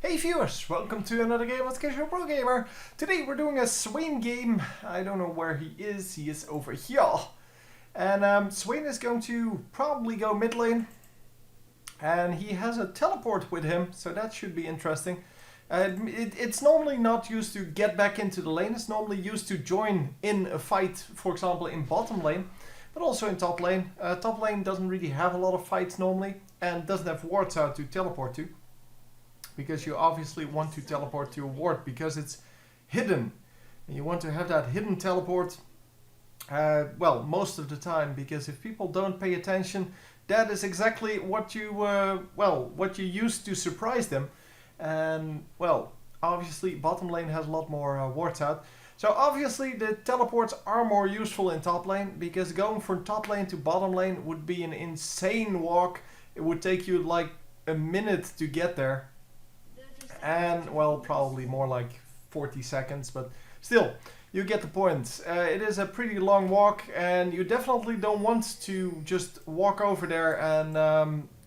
Hey viewers, welcome to another game on Casual Pro Gamer. Today we're doing a Swain game. I don't know where he is over here. And Swain is going to probably go mid lane. And he has a teleport with him, so that should be interesting. It's normally not used to get back into the lane, it's normally used to join in a fight, for example in bottom lane. But also in top lane. Top lane doesn't really have a lot of fights normally, and doesn't have wards out to teleport to. Because you obviously want to teleport to a ward because it's hidden. And you want to have that hidden teleport, well, most of the time, because if people don't pay attention, that is exactly what you, what you use to surprise them. And, well, obviously bottom lane has a lot more wards out. So obviously the teleports are more useful in top lane, because going from top lane to bottom lane would be an insane walk. It would take you like a minute to get there. And, well, probably more like 40 seconds, but still, you get the point. It is a pretty long walk, and you definitely don't want to just walk over there and,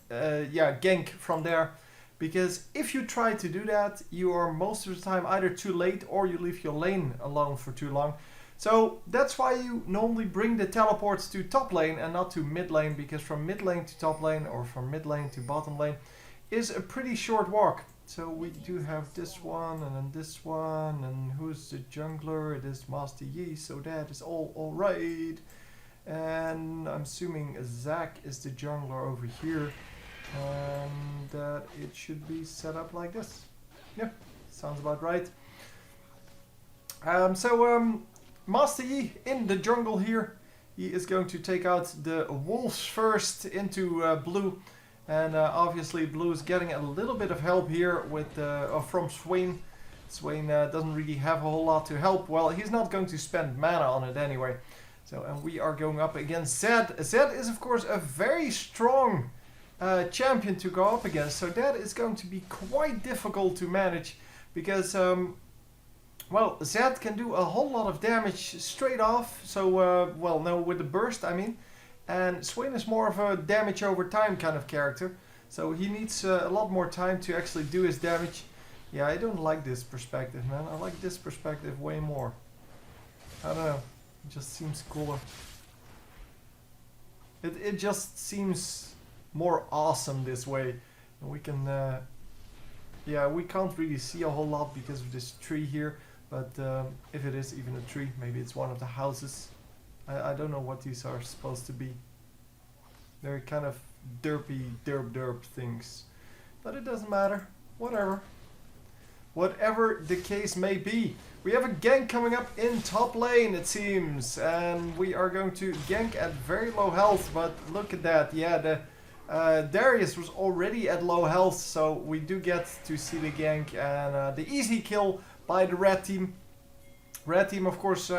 gank from there. Because if you try to do that, you are most of the time either too late or you leave your lane alone for too long. So that's why you normally bring the teleports to top lane and not to mid lane, because from mid lane to top lane or from mid lane to bottom lane is a pretty short walk. So we do have this one and then this one, and who's the jungler? It is Master Yi, so that is all alright. And I'm assuming Zac is the jungler over here, and that it should be set up like this. Yeah, sounds about right. Master Yi in the jungle here. He is going to take out the wolves first into blue. And obviously blue is getting a little bit of help here with from Swain. Swain doesn't really have a whole lot to help. Well, he's not going to spend mana on it anyway. So, and we are going up against Zed. Zed is of course a very strong champion to go up against. So that is going to be quite difficult to manage. Because, well, Zed can do a whole lot of damage straight off. So, well, no, with the burst I mean. And Swain is more of a damage over time kind of character. So he needs a lot more time to actually do his damage. Yeah, I don't like this perspective, man. I like this perspective way more. I don't know. It just seems cooler. It just seems more awesome this way. And we can... yeah, we can't really see a whole lot because of this tree here. But if it is even a tree, maybe it's one of the houses. I don't know what these are supposed to be. They're kind of derpy, derp things. But it doesn't matter. Whatever. Whatever the case may be. We have a gank coming up in top lane, it seems. And we are going to gank at very low health. But look at that. Yeah, the Darius was already at low health. So we do get to see the gank. And the easy kill by the red team. Red team, of course,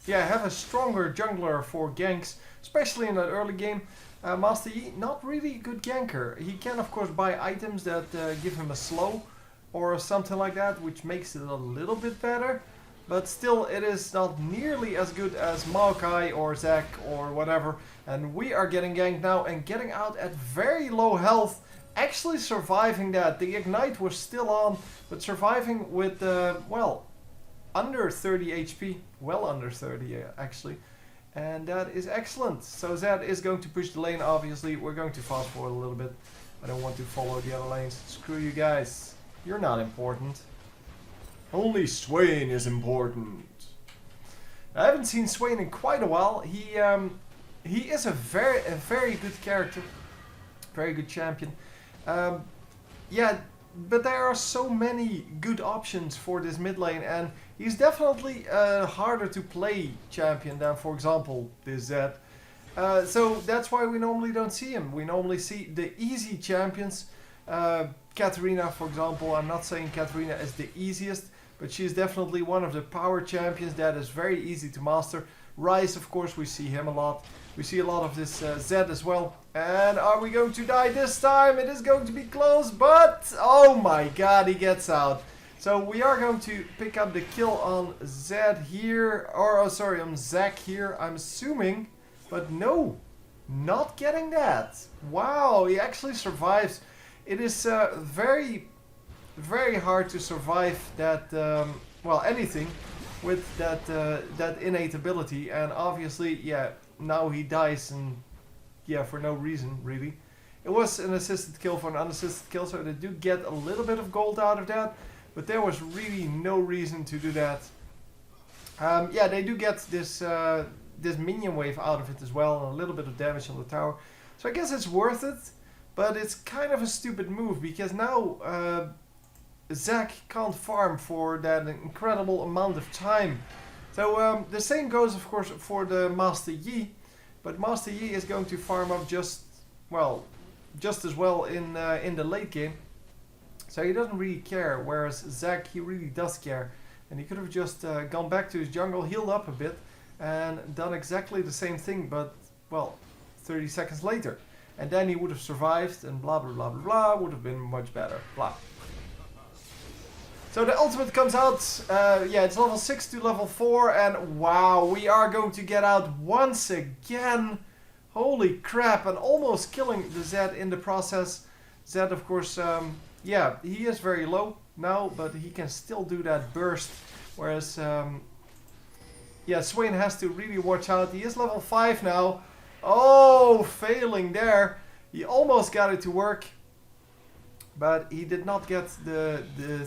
yeah, have a stronger jungler for ganks, especially in that early game. Master Yi, not really a good ganker. He can, of course, buy items that give him a slow or something like that, which makes it a little bit better. But still, it is not nearly as good as Maokai or Zac or whatever. And we are getting ganked now and getting out at very low health. Actually surviving that. The Ignite was still on, but surviving with, well... under 30 HP, well under 30 actually, and that is excellent. So Zed is going to push the lane, obviously. We're going to fast forward a little bit. I don't want to follow the other lanes. Screw you guys, you're not important. Only Swain is important. I haven't seen Swain in quite a while. He is a very good character, very good champion. Yeah. But there are so many good options for this mid lane, and he's definitely a harder to play champion than, for example, this Zed. So that's why we normally don't see him. We normally see the easy champions. Katarina, for example. I'm not saying Katarina is the easiest, but she's definitely one of the power champions that is very easy to master. Ryze, of course, we see him a lot. We see a lot of this Zed as well. And are we going to die this time? It is going to be close, but oh my god, he gets out. So we are going to pick up the kill on Zed here, or oh, sorry, on Zac here, I'm assuming. But no, not getting that. Wow, he actually survives. It is very very hard to survive that, well, anything with that that innate ability. And obviously, yeah, now he dies, and yeah, for no reason really. It was an assisted kill for an unassisted kill, so they do get a little bit of gold out of that, but there was really no reason to do that. Yeah, they do get this this minion wave out of it as well, and a little bit of damage on the tower. So I guess it's worth it, but it's kind of a stupid move, because now Zack can't farm for that incredible amount of time. So the same goes, of course, for the Master Yi, but Master Yi is going to farm up just, well, just as well in the late game. So he doesn't really care, whereas Zack, he really does care. And he could have just gone back to his jungle, healed up a bit, and done exactly the same thing, but, well, 30 seconds later. And then he would have survived, and blah blah blah blah blah, would have been much better, blah. So the ultimate comes out, yeah, it's level 6 to level 4, and wow, we are going to get out once again. Holy crap, and almost killing the Zed in the process. Zed, of course, yeah, he is very low now, but he can still do that burst. Whereas, yeah, Swain has to really watch out. He is level 5 now. Oh, failing there. He almost got it to work, but he did not get the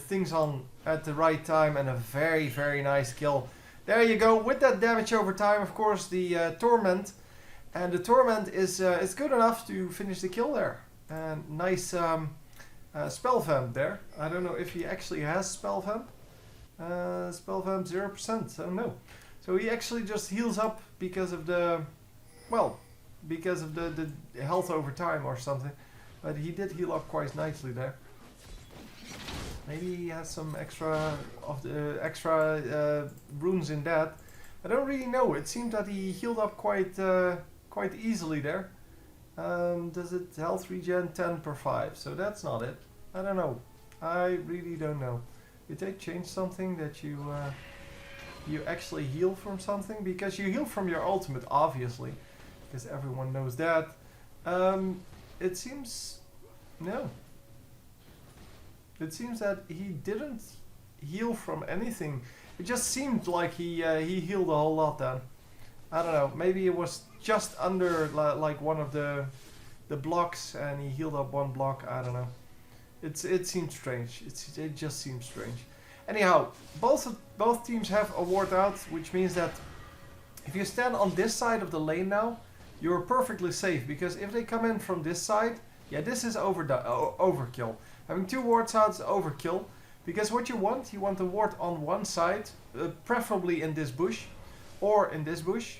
things on at the right time, and a very, very nice kill. There you go, with that damage over time, of course, the Torment. And the Torment is good enough to finish the kill there. And nice Spell Vamp there. I don't know if he actually has Spell Vamp. Spell Vamp 0%, I don't know. So he actually just heals up because of the, well, because of the health over time or something. But he did heal up quite nicely there. Maybe he has some extra of the extra runes in that. I don't really know. It seemed that he healed up quite easily there. Does it health regen 10 per 5? So that's not it. I don't know. I really don't know. Did they change something that you actually heal from something? Because you heal from your ultimate, obviously, because everyone knows that. It seems no. It seems that he didn't heal from anything. It just seemed like he healed a whole lot then. I don't know. Maybe it was just under like one of the blocks, and he healed up one block. I don't know. It seems strange. It just seems strange. Anyhow, both teams have a ward out, which means that if you stand on this side of the lane now, you're perfectly safe, because if they come in from this side, yeah, this is overkill. Having 2 wards out is overkill, because what you want a ward on one side, preferably in this bush, or in this bush,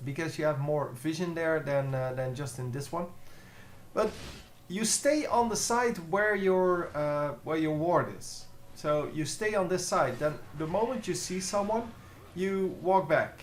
because you have more vision there than just in this one. But you stay on the side where your ward is. So you stay on this side. Then the moment you see someone, you walk back.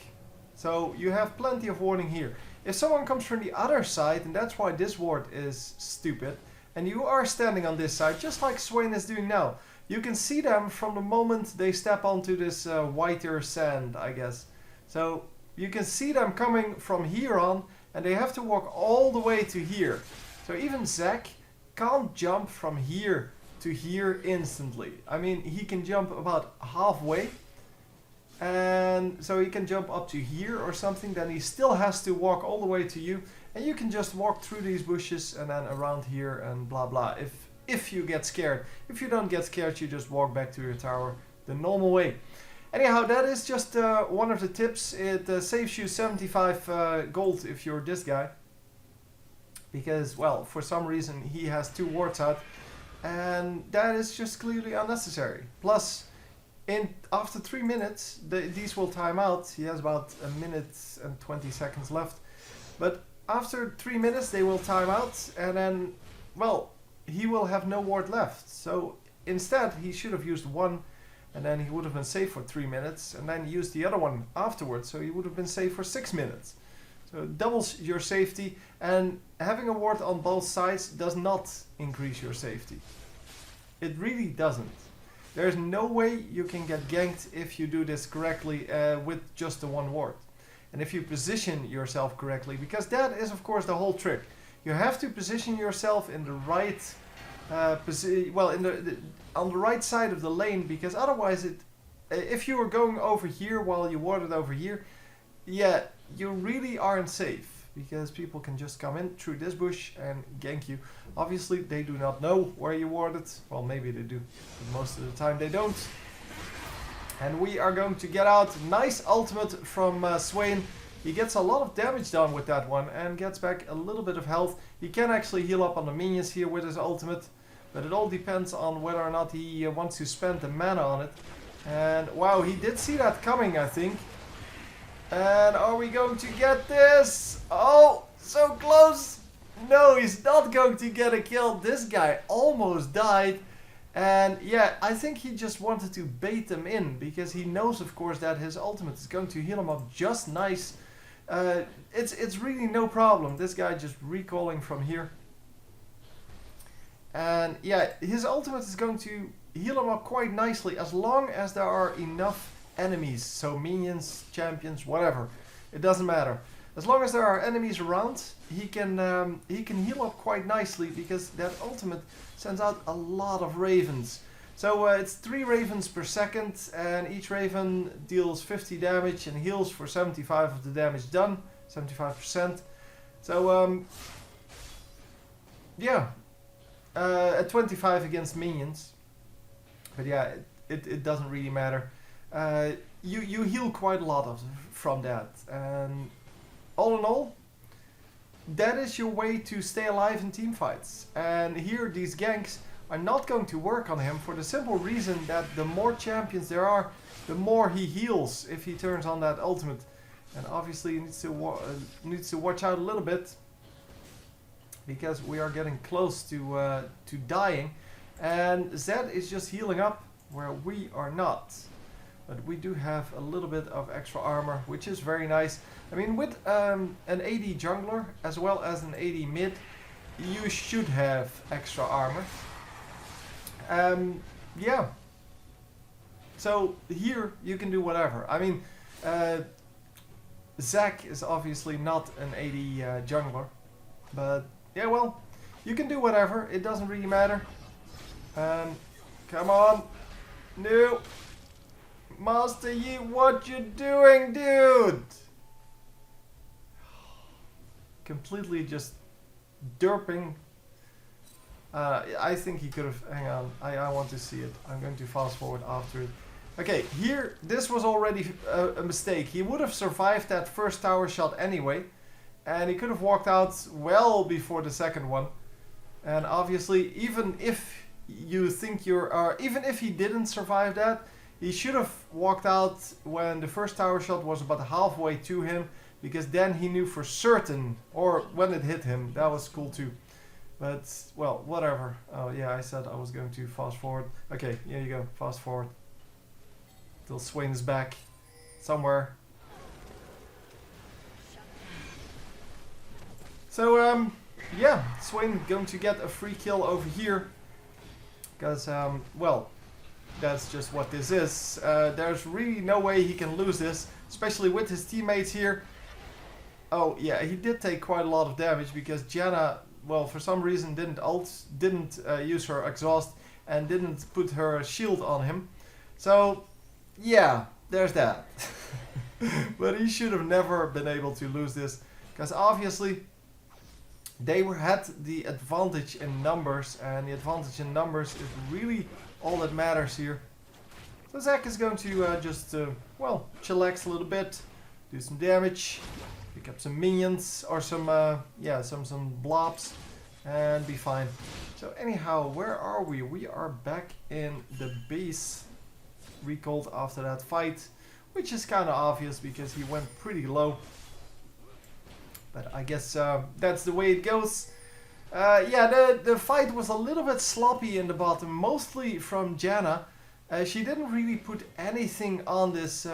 So you have plenty of warning here. If someone comes from the other side, and that's why this ward is stupid, and you are standing on this side, just like Swain is doing now, you can see them from the moment they step onto this whiter sand, I guess. So you can see them coming from here on, and they have to walk all the way to here. So even Zack can't jump from here to here instantly. I mean, he can jump about halfway, and so he can jump up to here or something, then he still has to walk all the way to you, and you can just walk through these bushes and then around here and blah blah, if you get scared. If you don't get scared, you just walk back to your tower the normal way. Anyhow, that is just one of the tips. It saves you 75 gold if you're this guy, because, well, for some reason he has 2 wards out, and that is just clearly unnecessary. Plus, after 3 minutes, these will time out. He has about 1 minute and 20 seconds left. But after 3 minutes, they will time out, and then, well, he will have no ward left. So instead, he should have used 1, and then he would have been safe for 3 minutes, and then use the other one afterwards, so he would have been safe for 6 minutes. So it doubles your safety, and having a ward on both sides does not increase your safety. It really doesn't. There's no way you can get ganked if you do this correctly with just the 1 ward. And if you position yourself correctly, because that is of course the whole trick. You have to position yourself in the right well, on the right side of the lane, because otherwise if you were going over here while you warded over here, yeah, you really aren't safe. Because people can just come in through this bush and gank you. Obviously, they do not know where you warded. Well, maybe they do, but most of the time they don't. And we are going to get out. Nice ultimate from Swain. He gets a lot of damage done with that one and gets back a little bit of health. He can actually heal up on the minions here with his ultimate. But it all depends on whether or not he wants to spend the mana on it. And wow, he did see that coming, I think. And are we going to get this? Oh, so close. No, he's not going to get a kill. This guy almost died. And yeah, I think he just wanted to bait them in. Because he knows, of course, that his ultimate is going to heal him up just nice. It's really no problem. This guy just recalling from here. And yeah, his ultimate is going to heal him up quite nicely. As long as there are enough enemies, so minions, champions, whatever, it doesn't matter. As long as there are enemies around, he can heal up quite nicely because that ultimate sends out a lot of ravens. So it's 3 ravens per second, and each raven deals 50 damage and heals for 75 of the damage done, 75%. So yeah, at 25 against minions, but yeah, it doesn't really matter. You heal quite a lot from that, and all in all, that is your way to stay alive in team fights. And here these ganks are not going to work on him for the simple reason that the more champions there are, the more he heals if he turns on that ultimate. And obviously he needs to watch out a little bit because we are getting close to dying, and Zed is just healing up where we are not. But we do have a little bit of extra armor, which is very nice. I mean, with an AD jungler as well as an AD mid, you should have extra armor. Yeah. So here you can do whatever. I mean, Zac is obviously not an AD jungler. But yeah, well, you can do whatever. It doesn't really matter. Come on. No. Master Yi, what you doing, dude? Completely just derping. I think he could have... Hang on, I want to see it. I'm going to fast forward after it. Okay, here, this was already a mistake. He would have survived that first tower shot anyway. And he could have walked out well before the second one. And obviously, even if you think even if he didn't survive that, he should have walked out when the first tower shot was about halfway to him, because then he knew for certain, or when it hit him. That was cool too. But, well, whatever. Oh yeah, I said I was going to fast forward. Okay, here you go, fast forward. Till Swain is back. Somewhere. So, yeah, Swain going to get a free kill over here. Because, well, that's just what this is. There's really no way he can lose this, especially with his teammates here. Oh yeah, he did take quite a lot of damage because Janna, well, for some reason didn't use her exhaust and didn't put her shield on him. So yeah, there's that. But he should have never been able to lose this, because obviously they had the advantage in numbers, and the advantage in numbers is really all that matters here. So Zac is going to just, well, chillax a little bit, do some damage, pick up some minions, or some, yeah, some blobs, and be fine. So anyhow, where are we? We are back in the base, recalled after that fight, which is kind of obvious because he went pretty low. But I guess that's the way it goes. Yeah, the fight was a little bit sloppy in the bottom, mostly from Janna. She didn't really put anything on this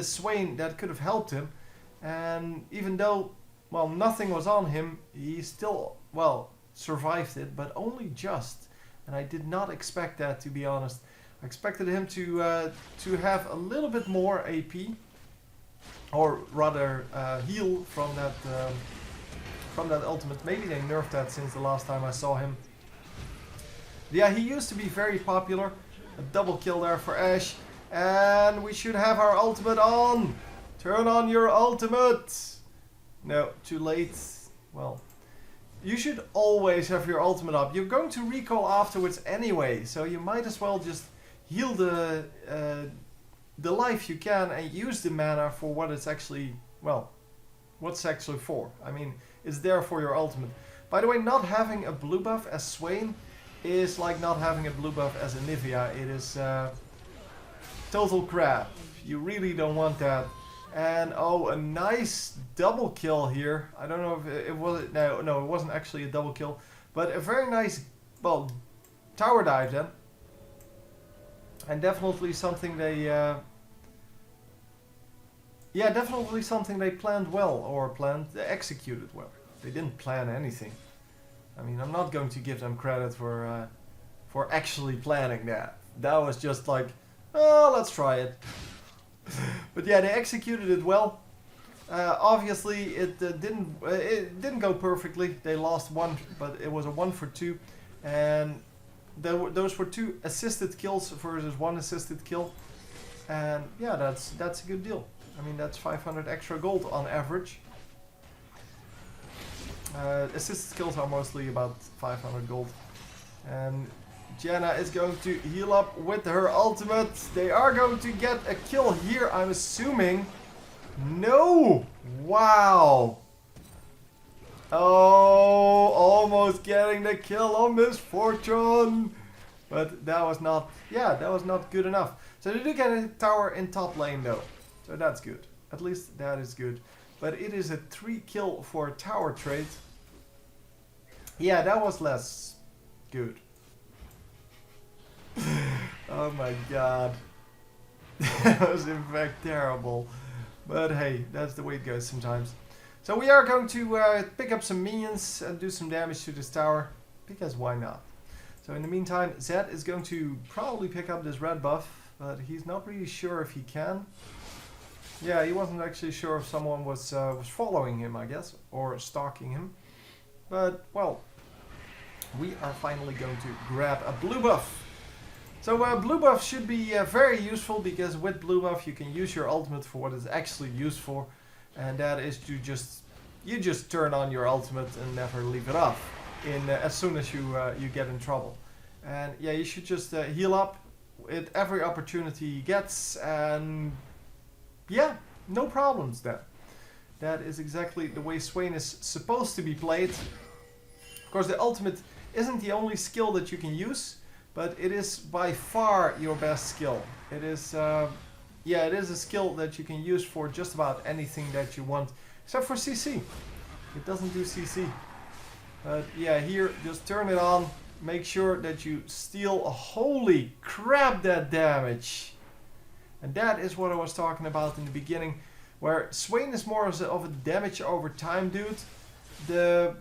Swain that could have helped him. And even though, well, nothing was on him, he still, well, survived it, but only just. And I did not expect that, to be honest. I expected him to have a little bit more AP. Or rather heal from that from that ultimate. Maybe they nerfed that since the last time I saw him. Yeah, he used to be very popular. A double kill there for Ashe. And we should have our ultimate on. Turn on your ultimate. No, too late. Well, you should always have your ultimate up. You're going to recall afterwards anyway. So you might as well just heal the life you can and use the mana for what it's actually, well, what's actually for. I mean, it's there for your ultimate. By the way, not having a blue buff as Swain is like not having a blue buff as Anivia. It is total crap. You really don't want that. And oh, a nice double kill here. I don't know if it was, no, it wasn't actually a double kill, but a very nice, well, tower dive then. And definitely something they, yeah, definitely something they planned well, or they executed well. They didn't plan anything. I mean, I'm not going to give them credit for actually planning that. That was just like, oh, let's try it. But yeah, they executed it well. Obviously, it didn't go perfectly. They lost one, but it was a 1 for 2, and those were 2 assisted kills versus 1 assisted kill. And yeah, that's a good deal. I mean, that's 500 extra gold on average. Assisted kills are mostly about 500 gold. And Janna is going to heal up with her ultimate. They are going to get a kill here, I'm assuming. No! Wow! Oh, almost getting the kill on Misfortune. But that was not, yeah, that was not good enough. So they do get a tower in top lane though. So that's good. At least that is good. But it is a 3 kill for a tower trade. Yeah, that was less good. Oh my god. That was in fact terrible. But hey, that's the way it goes sometimes. So we are going to pick up some minions and do some damage to this tower. Because why not? So in the meantime, Zed is going to probably pick up this red buff. But he's not really sure if he can. Yeah, he wasn't actually sure if someone was following him, I guess. Or stalking him. But, well, we are finally going to grab a blue buff. So blue buff should be very useful, because with blue buff you can use your ultimate for what it's actually used for, and that is to just turn on your ultimate and never leave it off as soon as you get in trouble. And yeah, you should just heal up with every opportunity he gets, and yeah, no problems then. That is exactly the way Swain is supposed to be played. Of course, the ultimate isn't the only skill that you can use, but it is by far your best skill. It is, yeah, it is a skill that you can use for just about anything that you want, except for CC. It doesn't do CC. But yeah, here, just turn it on. Make sure that you steal. Holy crap, that damage! And that is what I was talking about in the beginning, where Swain is more of a damage over time dude. The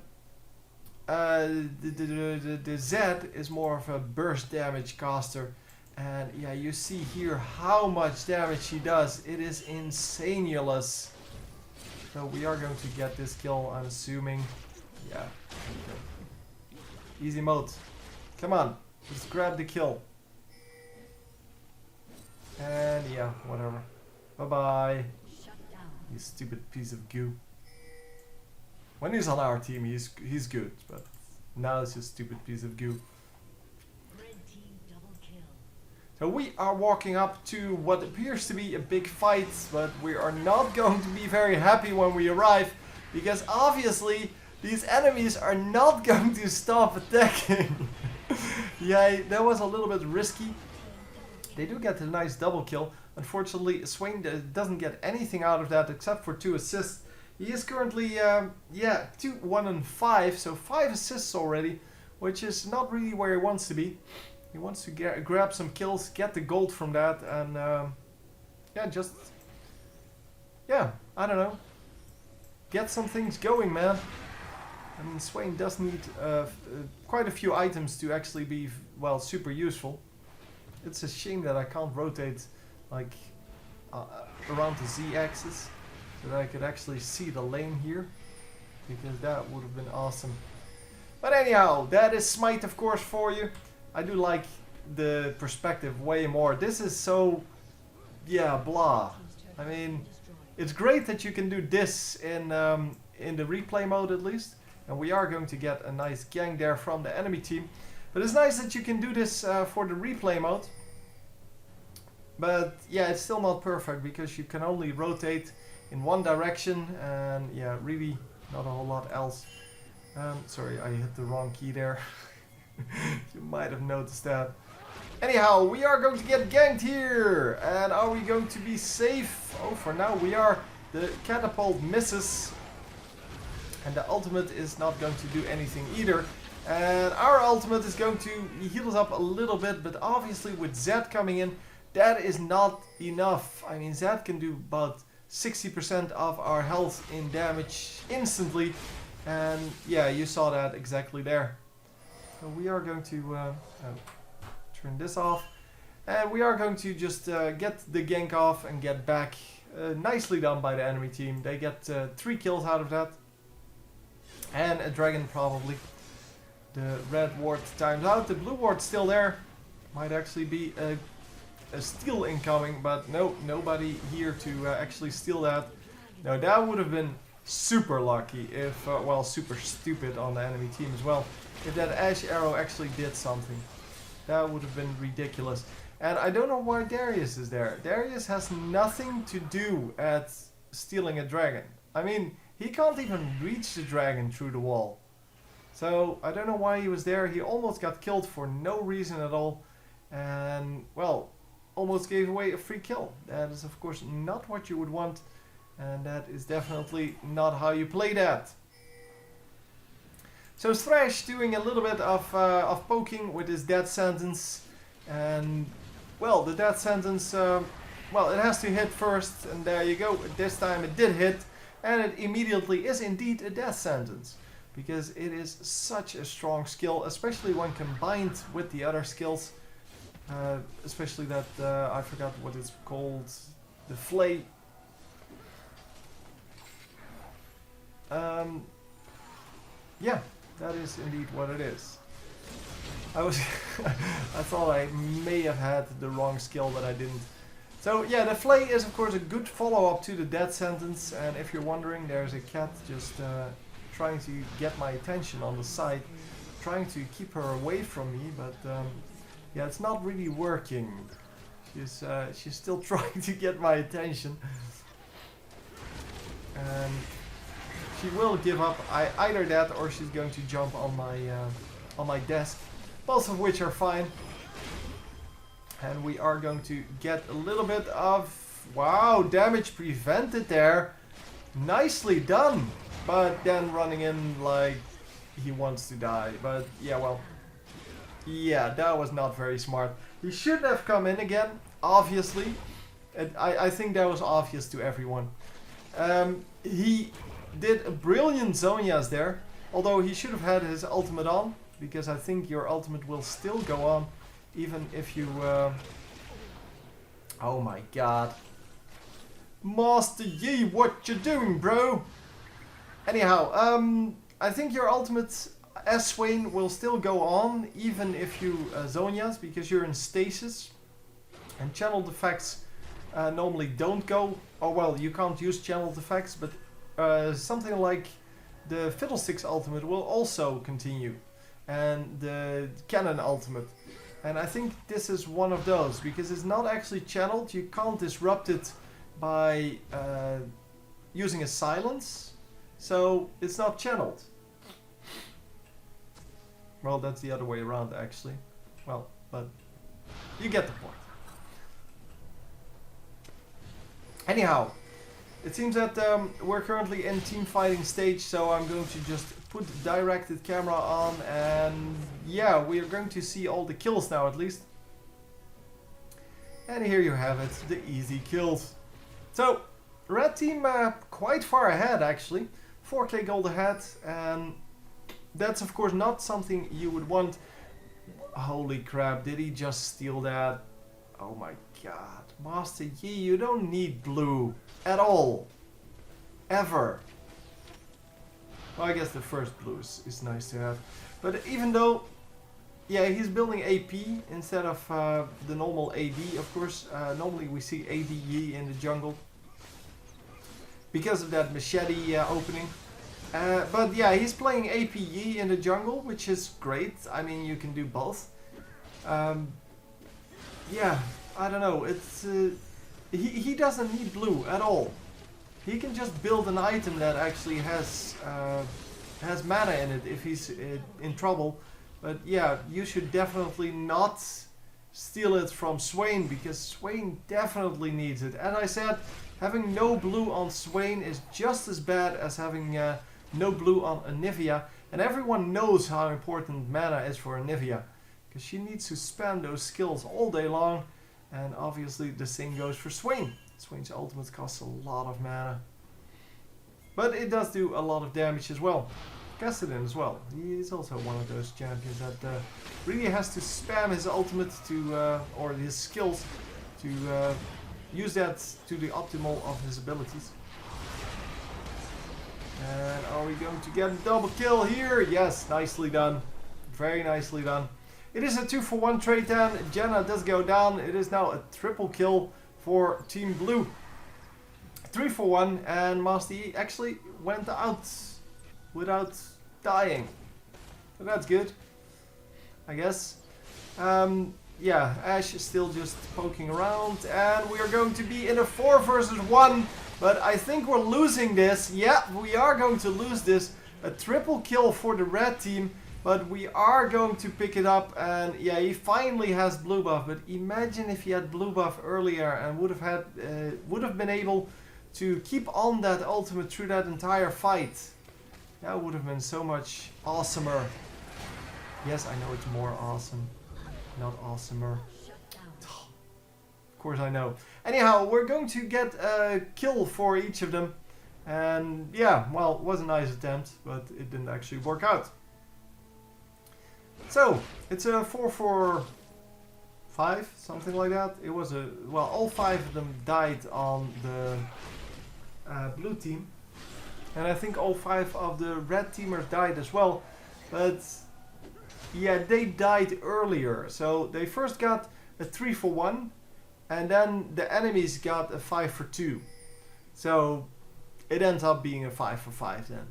Zed is more of a burst damage caster, and yeah, you see here how much damage he does. It is insanulous. So we are going to get this kill, I'm assuming. Yeah. Okay. Easy mode. Come on, just grab the kill. And yeah, whatever. Bye bye. You stupid piece of goo. When he's on our team, he's good, but now it's just a stupid piece of goo. So we are walking up to what appears to be a big fight, but we are not going to be very happy when we arrive, because obviously these enemies are not going to stop attacking. Yeah, that was a little bit risky. They do get a nice double kill. Unfortunately, Swain doesn't get anything out of that except for 2 assists. He is currently, yeah, 2, 1 and 5, so 5 assists already, which is not really where he wants to be. He wants to grab some kills, get the gold from that, and yeah, just, yeah, I don't know, get some things going, man. I mean, Swain does need quite a few items to actually be, well, super useful. It's a shame that I can't rotate, like, around the Z-axis, so that I could actually see the lane here. because that would have been awesome. But anyhow, that is Smite of course for you. I do like the perspective way more. This is so, yeah, blah. I mean, it's great that you can do this in the replay mode at least. And we are going to get a nice gang there from the enemy team. But it's nice that you can do this for the replay mode. But yeah, it's still not perfect because you can only rotate in one direction. And yeah, really not a whole lot else. Sorry, I hit the wrong key there. You might have noticed that. Anyhow, we are going to get ganked here. And are we going to be safe? Oh, for now we are. The catapult misses. And the ultimate is not going to do anything either. And our ultimate is going to heal us up a little bit. But obviously with Zed coming in, that is not enough. I mean, Zed can do about 60% of our health in damage instantly. And yeah, you saw that exactly there. So we are going to turn this off. And we are going to just get the gank off and get back. Nicely done by the enemy team. They get 3 kills out of that. And a dragon probably. The red ward times out. The blue ward's still there. Might actually be a steal incoming. But no, nobody here to actually steal that. Now that would have been super lucky if, well, super stupid on the enemy team as well. If that ash arrow actually did something. That would have been ridiculous. And I don't know why Darius is there. Darius has nothing to do at stealing a dragon. I mean, he can't even reach the dragon through the wall. So, I don't know why he was there. He almost got killed for no reason at all. And, well, almost gave away a free kill. That is, of course, not what you would want. And that is definitely not how you play that. So, Thresh doing a little bit of poking with his death sentence. And, well, the death sentence, well, it has to hit first. And there you go. This time it did hit. And it immediately is indeed a death sentence. Because it is such a strong skill, especially when combined with the other skills. Especially that, I forgot what it's called, the flay. Yeah, that is indeed what it is. I thought I may have had the wrong skill, but I didn't. So yeah, the flay is of course a good follow-up to the death sentence, and if you're wondering, there's a cat just trying to get my attention on the side, trying to keep her away from me, but yeah, it's not really working. She's still trying to get my attention, and she will give up either that or she's going to jump on my desk, both of which are fine. And we are going to get a little bit of, wow, damage prevented there. Nicely done. But then running in like he wants to die. But yeah, well, yeah, that was not very smart. He should have come in again, obviously. I think that was obvious to everyone. He did a brilliant Zonias there. Although he should have had his ultimate on. Because I think your ultimate will still go on. Even if you... oh my god. Master Yi, what you doing, bro? Anyhow, I think your ultimate as Swain will still go on. Even if you Zonias, because you're in stasis. And channeled effects normally don't go. Oh well, you can't use channeled effects. But something like the Fiddlesticks ultimate will also continue. And the Cannon ultimate. And I think this is one of those, because it's not actually channeled. You can't disrupt it by using a silence. So it's not channeled. Well, that's the other way around actually. Well, but you get the point. Anyhow, it seems that we're currently in team fighting stage, so I'm going to just put directed camera on, and yeah, we are going to see all the kills now at least. And here you have it, the easy kills. So, red team quite far ahead actually, 4k gold ahead, and that's of course not something you would want. Holy crap, did he just steal that? Oh my god, Master Yi, you don't need blue at all, ever. Well, I guess the first blue is nice to have. But even though, yeah, he's building AP instead of the normal AD, of course. Normally we see ADE in the jungle because of that machete opening. But yeah, he's playing APE in the jungle, which is great. I mean, you can do both. Yeah, I don't know. It's he doesn't need blue at all. He can just build an item that actually has mana in it if he's in trouble. But yeah, you should definitely not steal it from Swain, because Swain definitely needs it. As I said, having no blue on Swain is just as bad as having no blue on Anivia. And everyone knows how important mana is for Anivia, because she needs to spam those skills all day long. And obviously the same goes for Swain. Swain's ultimate costs a lot of mana, but it does do a lot of damage as well. Cassidy as well. He is also one of those champions that really has to spam his ultimate to, or his skills to use that to the optimal of his abilities. And are we going to get a double kill here? Yes, nicely done. Very nicely done. It is a 2-for-1 trade down. Jenna does go down. It is now a triple kill for Team Blue. 3-for-1, and Master E actually went out without dying. So that's good, I guess. Yeah, Ash is still just poking around, and we are going to be in a 4 versus 1. But I think we're losing this. Yeah, we are going to lose this. A triple kill for the red team. But we are going to pick it up, and yeah, he finally has blue buff. But imagine if he had blue buff earlier and would have been able to keep on that ultimate through that entire fight. That would have been so much awesomer. Yes, I know it's more awesome, not awesomer. Of course I know. Anyhow, we're going to get a kill for each of them, and yeah, well, it was a nice attempt, but it didn't actually work out. So, it's a 4-for-5, something like that. It was a, well, all 5 of them died on the blue team. And I think all 5 of the red teamers died as well. But, yeah, they died earlier. So, they first got a 3-for-1. And then the enemies got a 5-for-2. So, it ends up being a 5-for-5 then.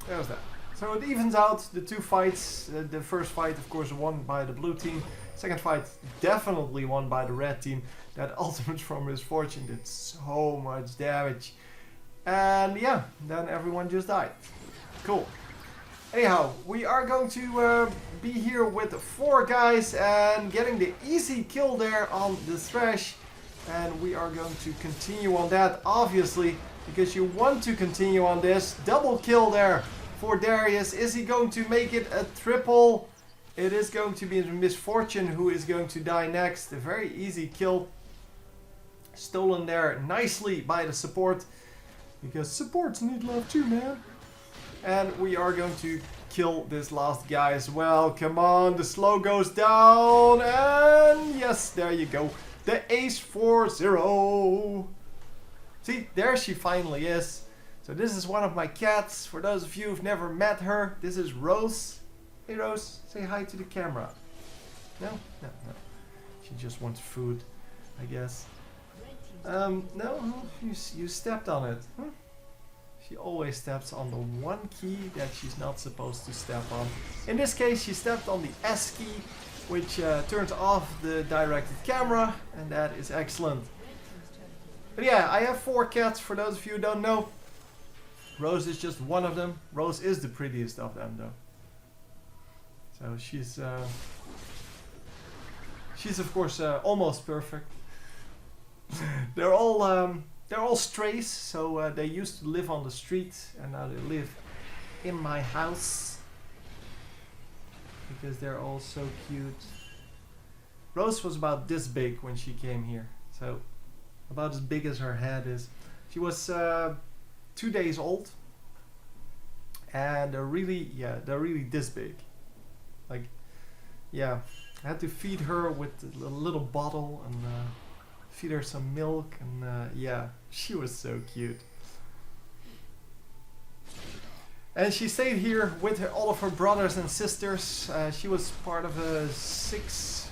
There's that. So it evens out the 2 fights. The first fight, of course, won by the blue team. Second fight, definitely won by the red team. That ultimate from Misfortune did so much damage. And yeah, then everyone just died. Cool. Anyhow, we are going to be here with 4 guys and getting the easy kill there on the Thresh. And we are going to continue on that, obviously, because you want to continue on this. Double kill there for Darius. Is he going to make it a triple? It is going to be Misfortune who is going to die next. A very easy kill. Stolen there nicely by the support, because supports need love too, man. And we are going to kill this last guy as well. Come on, the slow goes down, and yes, there you go. The ace for 0. See, there she finally is. So this is one of my cats. For those of you who've never met her, this is Rose. Hey Rose, say hi to the camera. No? No, no. She just wants food, I guess. No, you stepped on it. Huh? She always steps on the one key that she's not supposed to step on. In this case, she stepped on the S key, which turns off the directed camera, and that is excellent. But yeah, I have 4 cats, for those of you who don't know. Rose is just one of them. Rose is the prettiest of them, though. So she's of course almost perfect. They're all strays, so they used to live on the street, and now they live in my house because they're all so cute. Rose was about this big when she came here, so about as big as her head is. She was 2 days old, and they're really this big. Like, yeah, I had to feed her with a little bottle and feed her some milk, and yeah, she was so cute. And she stayed here with all of her brothers and sisters. She was part of a 6.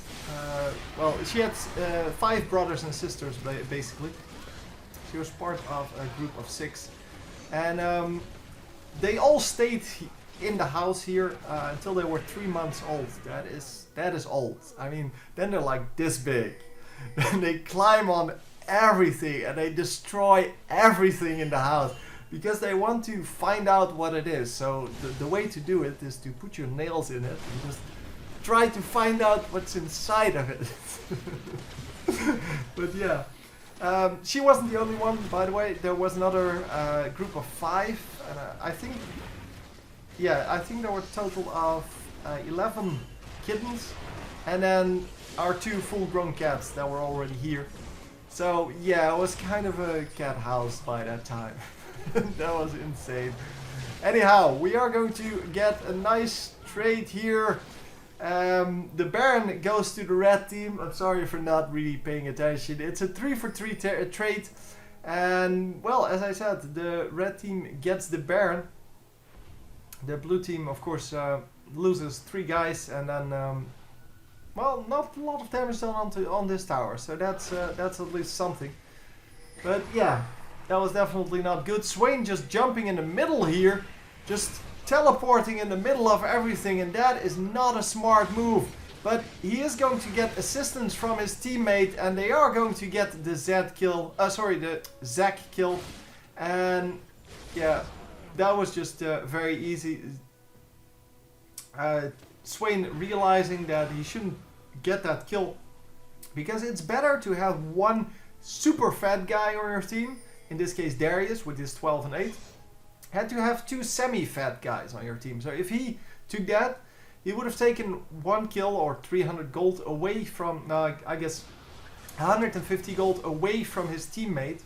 Well, she had 5 brothers and sisters basically. She was part of a group of 6, and they all stayed in the house here until they were 3 months old. That is old. I mean, then they're like this big. And they climb on everything and they destroy everything in the house because they want to find out what it is. So the way to do it is to put your nails in it and just try to find out what's inside of it. But yeah, she wasn't the only one, by the way. There was another group of 5, and I think there were a total of 11 kittens, and then our 2 full-grown cats that were already here. So yeah, it was kind of a cat house by that time. That was insane. Anyhow, we are going to get a nice trade here. The Baron goes to the red team. I'm sorry for not really paying attention. It's a 3-for-3 trade. And well, as I said, the red team gets the Baron. The blue team, of course, loses 3 guys, and then well, not a lot of damage done on this tower, so that's at least something. But yeah, that was definitely not good. Swain just jumping in the middle here, just teleporting in the middle of everything, and that is not a smart move. But he is going to get assistance from his teammate, and they are going to get the Zack kill. And yeah, that was just very easy. Swain realizing that he shouldn't get that kill, because it's better to have one super fat guy on your team, in this case Darius with his 12 and 8, and to have 2 semi-fat guys on your team. So if he took that, he would have taken 1 kill or 300 gold away from, I guess 150 gold away from his teammate,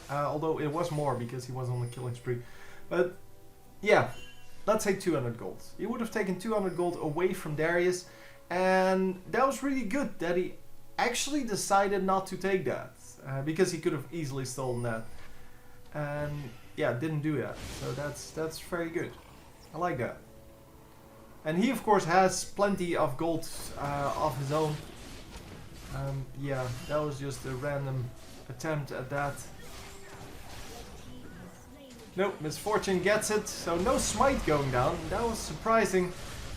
although it was more because he was on the killing spree. But yeah, let's say 200 gold. He would have taken 200 gold away from Darius, and that was really good that he actually decided not to take that, because he could have easily stolen that, and yeah, didn't do that. So that's very good. I like that. And he of course has plenty of gold of his own. Yeah, that was just a random attempt at that. Nope, Misfortune gets it, so no smite going down. That was surprising.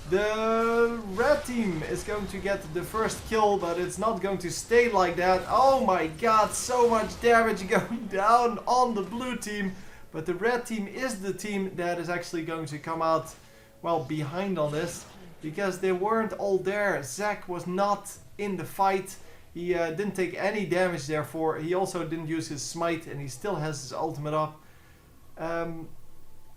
The red team is going to get the first kill, but it's not going to stay like that. Oh my god, so much damage going down on the blue team. But the red team is the team that is actually going to come out, well, behind on this, because they weren't all there. Zack was not in the fight. He didn't take any damage, therefore. He also didn't use his smite, and he still has his ultimate up.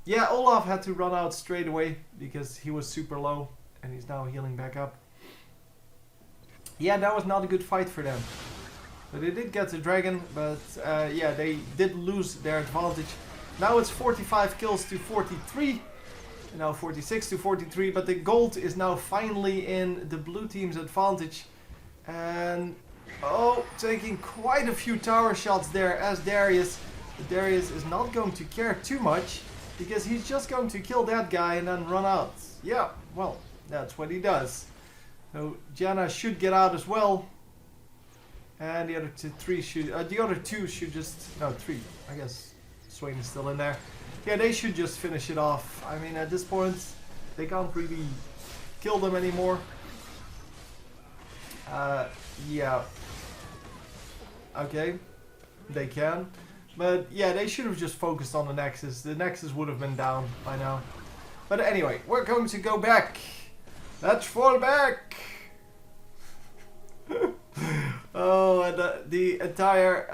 Yeah, Olaf had to run out straight away because he was super low, and he's now healing back up. Yeah, that was not a good fight for them. But they did get the dragon, but yeah, they did lose their advantage. Now it's 45 kills to 43. Now 46 to 43, but the gold is now finally in the blue team's advantage. And oh, taking quite a few tower shots there as Darius. Darius is not going to care too much, because he's just going to kill that guy and then run out. Yeah, well, that's what he does. So Janna should get out as well, and the other two should just, no, 3. I guess Swain is still in there. Yeah, they should just finish it off. I mean, at this point, they can't really kill them anymore. Yeah. Okay, they can. But yeah, they should have just focused on the Nexus. The Nexus would have been down by now. But anyway, we're going to go back. Let's fall back. Oh, and the entire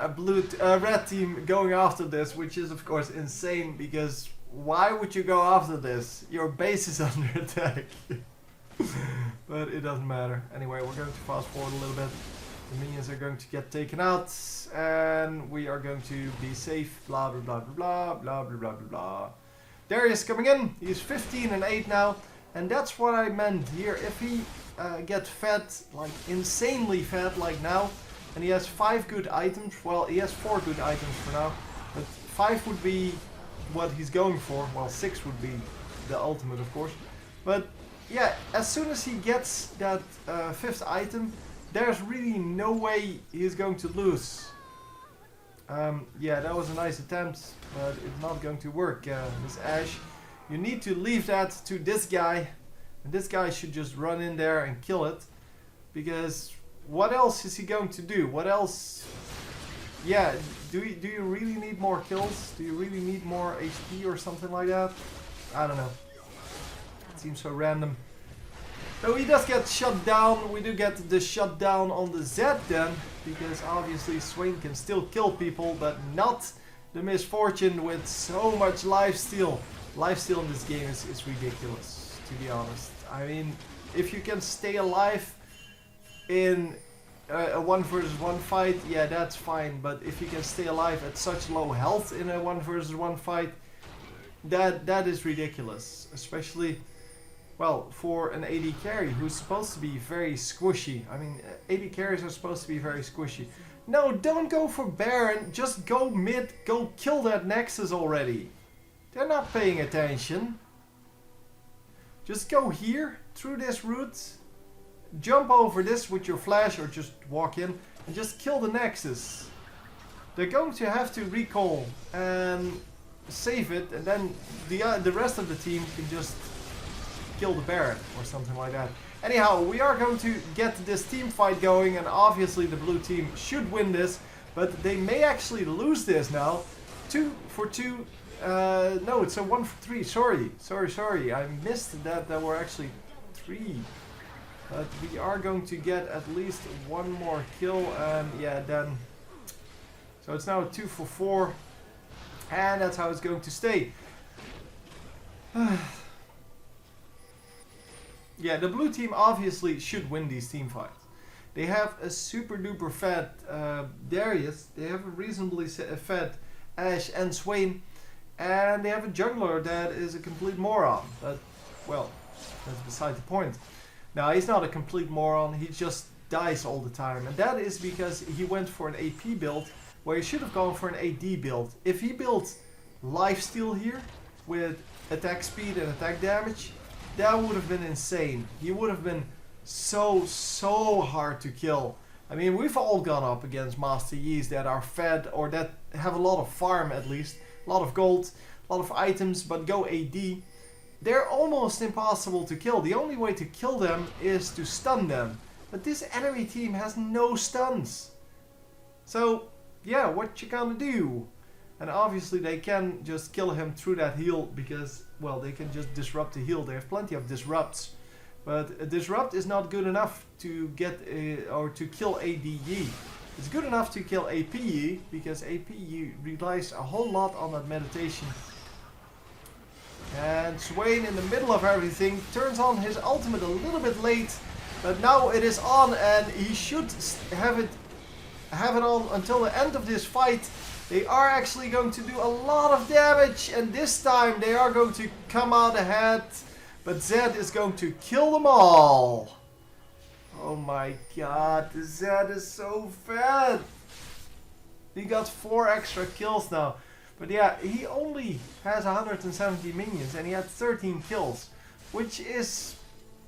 red team going after this, which is of course insane, because why would you go after this? Your base is under attack. But it doesn't matter. Anyway, we're going to fast forward a little bit. The minions are going to get taken out, and we are going to be safe. Blah blah blah blah blah blah blah blah blah. Darius coming in. He's 15 and 8 now, and that's what I meant here. If he gets fat, like insanely fat, like now, and he has 5 good items. Well, he has 4 good items for now, but 5 would be what he's going for. Well, 6 would be the ultimate, of course. But yeah, as soon as he gets that 5th item, there's really no way he's going to lose. Yeah, that was a nice attempt, but it's not going to work, Miss Ash. You need to leave that to this guy, and this guy should just run in there and kill it, because what else is he going to do? What else? Yeah, do you really need more kills? Do you really need more HP or something like that? I don't know. It seems so random. So he does get shut down. We do get the shutdown on the Z then, because obviously Swain can still kill people, but not the misfortune with so much lifesteal. Lifesteal in this game is ridiculous, to be honest. I mean, if you can stay alive in a 1 versus 1 fight, yeah, that's fine. But if you can stay alive at such low health in a 1 versus 1 fight, that is ridiculous. Especially, well, for an AD carry who's supposed to be very squishy. I mean, AD carries are supposed to be very squishy. No, don't go for Baron. Just go mid. Go kill that Nexus already. They're not paying attention. Just go here, through this route. Jump over this with your flash, or just walk in and just kill the Nexus. They're going to have to recall and save it, and then the rest of the team can just kill the Baron or something like that. Anyhow, we are going to get this team fight going, and obviously the blue team should win this, but they may actually lose this now. 2 for 2. No, it's a 1 for 3. Sorry. I missed that there were actually 3. But we are going to get at least 1 more kill, and yeah, then. So it's now a 2 for 4, and that's how it's going to stay. Yeah, the blue team obviously should win these team fights. They have a super duper fed Darius, they have a reasonably fed Ashe and Swain, and they have a jungler that is a complete moron. But, well, that's beside the point. Now, he's not a complete moron, he just dies all the time. And that is because he went for an AP build where he should have gone for an AD build. If he built lifesteal here with attack speed and attack damage, that would have been insane. He would have been so hard to kill. I mean, we've all gone up against Master Yis that are fed, or that have a lot of farm at least. A lot of gold, a lot of items, but go AD. They're almost impossible to kill. The only way to kill them is to stun them. But this enemy team has no stuns. So, yeah, what you gonna do? And obviously they can just kill him through that heal because, well, they can just disrupt the heal. They have plenty of disrupts. But a disrupt is not good enough to get or to kill ADE. It's good enough to kill APE because APE relies a whole lot on that meditation. And Swain, in the middle of everything, turns on his ultimate a little bit late, but now it is on, and he should have it on until the end of this fight. They are actually going to do a lot of damage, and this time they are going to come out ahead, but Zed is going to kill them all. Oh my god, the Zed is so fat. He got 4 extra kills now. But yeah, he only has 170 minions and he had 13 kills. Which is,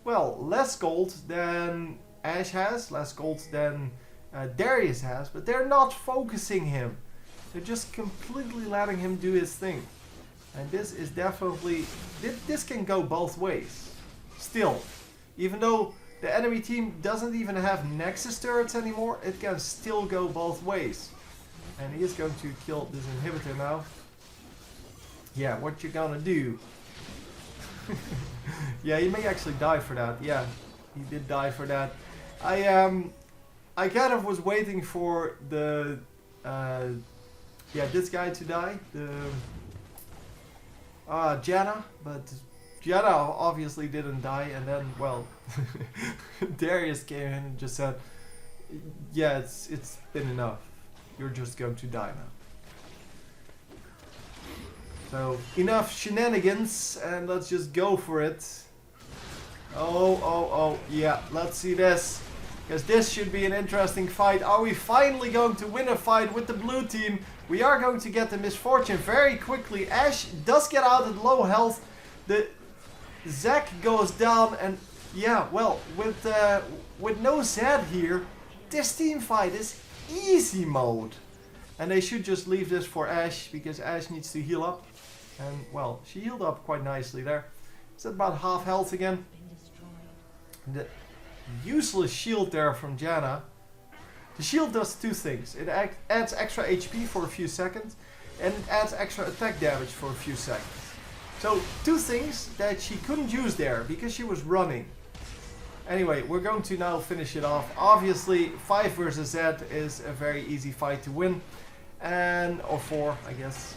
well, less gold than Ashe has, less gold than Darius has. But they're not focusing him. They're just completely letting him do his thing. And this is definitely, this can go both ways. Still, even though the enemy team doesn't even have Nexus turrets anymore, it can still go both ways. And he is going to kill this inhibitor now. Yeah, what you gonna do? Yeah, he may actually die for that. Yeah, he did die for that. I kind of was waiting for the this guy to die, the Janna, but Janna obviously didn't die, and then, well, Darius came in and just said, yeah, it's been enough. You're just going to die now. So, enough shenanigans, and let's just go for it. Oh, yeah, let's see this. because this should be an interesting fight. Are we finally going to win a fight with the blue team? We are going to get the misfortune very quickly. Ash does get out at low health. The Zac goes down, and yeah, well, with no Zed here, this team fight is easy mode. And they should just leave this for Ash, because Ash needs to heal up. And, well, she healed up quite nicely there. It's at about half health again. The useless shield there from Janna. The shield does two things. It adds extra HP for a few seconds, and it adds extra attack damage for a few seconds. So, two things that she couldn't use there, because she was running. Anyway, we're going to now finish it off. Obviously, 5 versus Z is a very easy fight to win. Or 4, I guess.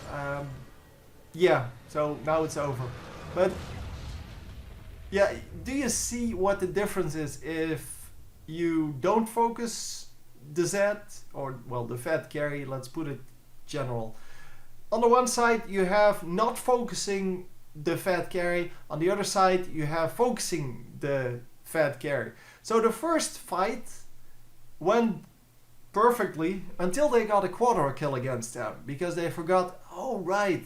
Yeah, so now it's over. But, yeah, do you see what the difference is if you don't focus the Z, or, well, the fat carry, let's put it general. On the one side, you have not focusing the fat carry. On the other side, you have focusing the fat carry. So the first fight went perfectly until they got a quarter kill against them, because they forgot, oh right,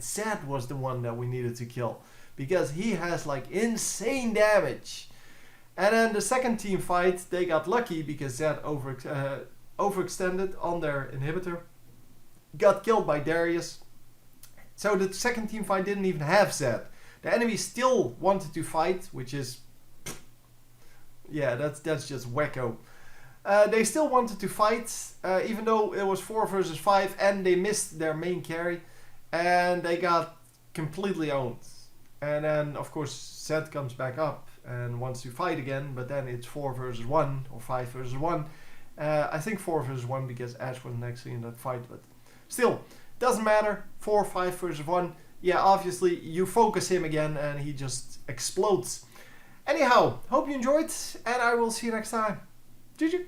Zed was the one that we needed to kill, because he has like insane damage. And then the second team fight, they got lucky because Zed overextended on their inhibitor, got killed by Darius. So the second team fight didn't even have Zed. The enemy still wanted to fight, which is, yeah, that's just wacko. They still wanted to fight, even though it was 4 versus 5, and they missed their main carry, and they got completely owned. And then, of course, Zed comes back up and wants to fight again, but then it's 4 versus 1 or 5 versus 1. I think 4 versus 1 because Ash wasn't actually in that fight, but still, doesn't matter. 4, 5 versus 1. Yeah, obviously, you focus him again and he just explodes. Anyhow, hope you enjoyed, and I will see you next time. GG!